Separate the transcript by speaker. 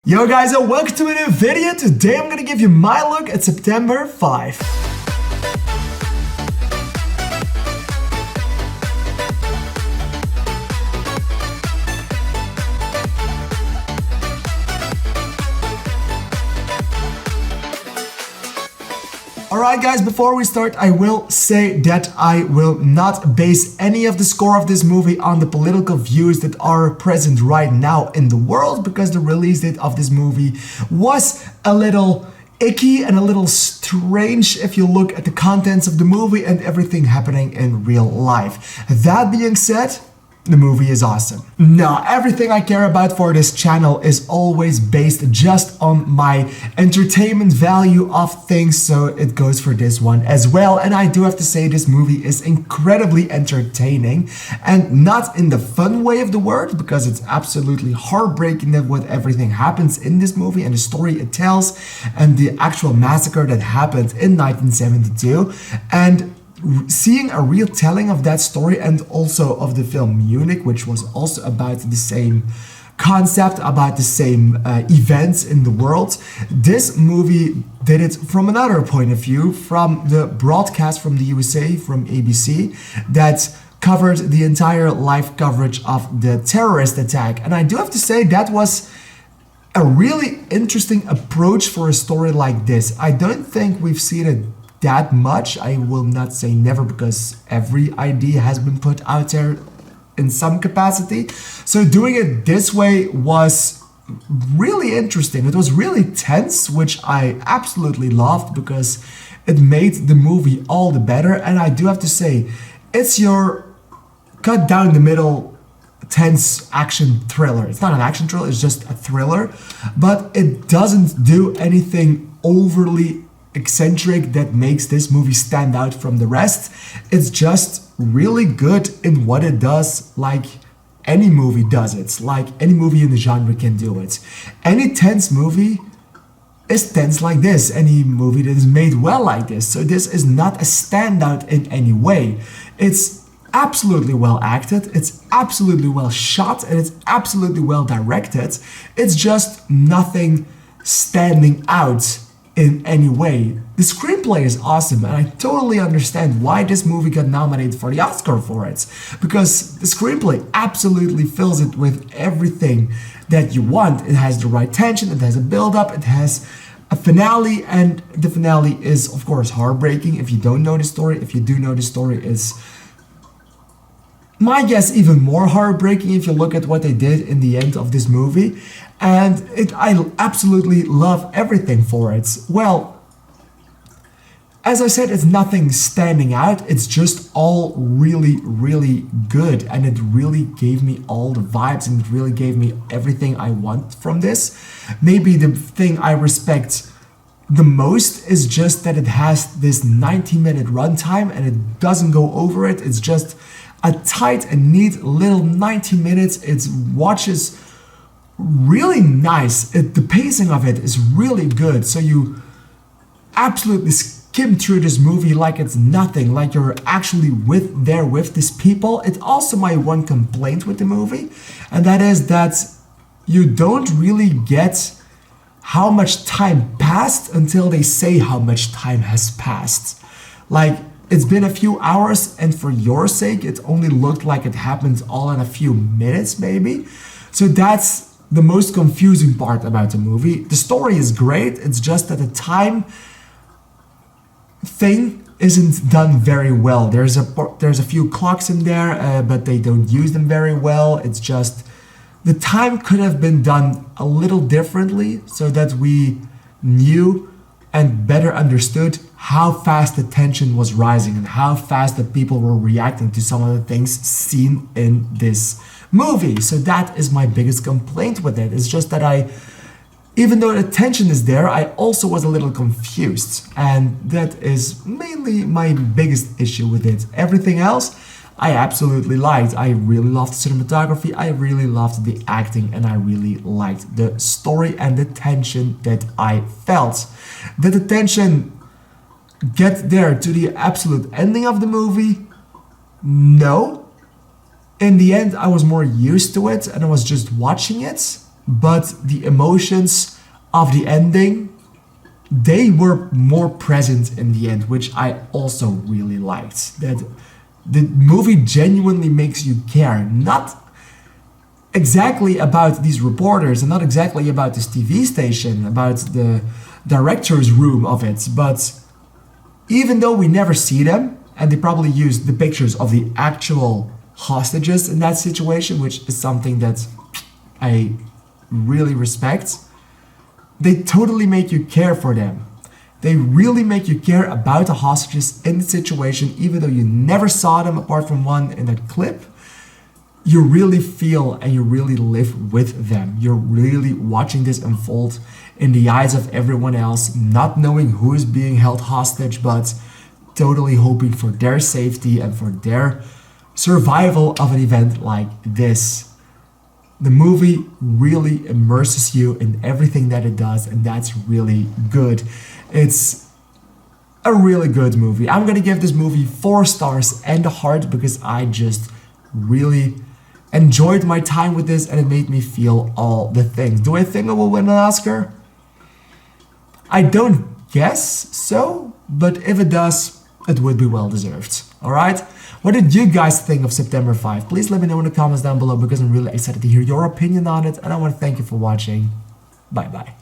Speaker 1: Yo guys, and welcome to a new video. Today I'm gonna give you my look at September 5. Alright guys, before we start, I will say that I will not base any of the score of this movie on the political views that are present right now in the world, because the release date of this movie was a little icky and a little strange if you look at the contents of the movie and everything happening in real life. That being said, the movie is awesome. Now, everything I care about for this channel is always based just on my entertainment value of things, so it goes for this one as well. And I do have to say this movie is incredibly entertaining, and not in the fun way of the word, because it's absolutely heartbreaking that what everything happens in this movie and the story it tells and the actual massacre that happened in 1972. And seeing a real telling of that story, and also of the film Munich, which was also about the same concept, about the same events in the world. This movie did it from another point of view, from the broadcast from the USA, from ABC, that covered the entire live coverage of the terrorist attack. And I do have to say that was a really interesting approach for a story like this. I don't think we've seen it that much. I will not say never, because every idea has been put out there in some capacity. So doing it this way was really interesting. It was really tense, which I absolutely loved, because it made the movie all the better. And I do have to say, it's your cut down the middle tense action thriller. It's not an action thriller, it's just a thriller, but it doesn't do anything overly eccentric that makes this movie stand out from the rest. It's just really good in what it does, like any movie does it, like any movie in the genre can do it. Any tense movie is tense like this, any movie that is made well like this. So this is not a standout in any way. It's absolutely well acted, it's absolutely well shot, and it's absolutely well directed. It's just nothing standing out in any way. The screenplay is awesome, and I totally understand why this movie got nominated for the Oscar for it, because the screenplay absolutely fills it with everything that you want. It has the right tension, it has a build-up, it has a finale, and the finale is of course heartbreaking if you don't know the story. If you do know the story, it's, my guess, even more heartbreaking if you look at what they did in the end of this movie. And I absolutely love everything for it. Well, as I said, it's nothing standing out. It's just all really, really good. And it really gave me all the vibes, and it really gave me everything I want from this. Maybe the thing I respect the most is just that it has this 90-minute runtime and it doesn't go over it. It's just a tight and neat little 90 minutes. It watches really nice. The pacing of it is really good. So you absolutely skim through this movie like it's nothing, like you're actually there with these people. It's also my one complaint with the movie, and that is that you don't really get how much time passed until they say how much time has passed. Like, it's been a few hours, and for your sake, it only looked like it happened all in a few minutes, maybe. So that's the most confusing part about the movie. The story is great, it's just that the time thing isn't done very well. There's a few clocks in there, but they don't use them very well. It's just, the time could have been done a little differently, so that we knew and better understood how fast the tension was rising and how fast the people were reacting to some of the things seen in this movie. So that is my biggest complaint with it. It's just that even though the tension is there, I also was a little confused, and that is mainly my biggest issue with it. Everything else I absolutely liked. I really loved the cinematography, I really loved the acting, and I really liked the story and the tension that I felt. Did the tension get there to the absolute ending of the movie? No. In the end, I was more used to it and I was just watching it. but the emotions of the ending, they were more present in the end, which I also really liked. That the movie genuinely makes you care, not exactly about these reporters and not exactly about this TV station, about the director's room of it, but even though we never see them, and they probably used the pictures of the actual hostages in that situation, which is something that I really respect, they totally make you care for them. They really make you care about the hostages in the situation, even though you never saw them apart from one in that clip. You really feel and you really live with them. You're really watching this unfold in the eyes of everyone else, not knowing who is being held hostage, but totally hoping for their safety and for their survival of an event like this. The movie really immerses you in everything that it does, and that's really good. It's a really good movie. I'm gonna give this movie 4 stars and a heart because I just really enjoyed my time with this and it made me feel all the things. Do I think it will win an Oscar? I don't guess so, but if it does, it would be well deserved. Alright? What did you guys think of September 5? Please let me know in the comments down below because I'm really excited to hear your opinion on it, and I want to thank you for watching. Bye bye.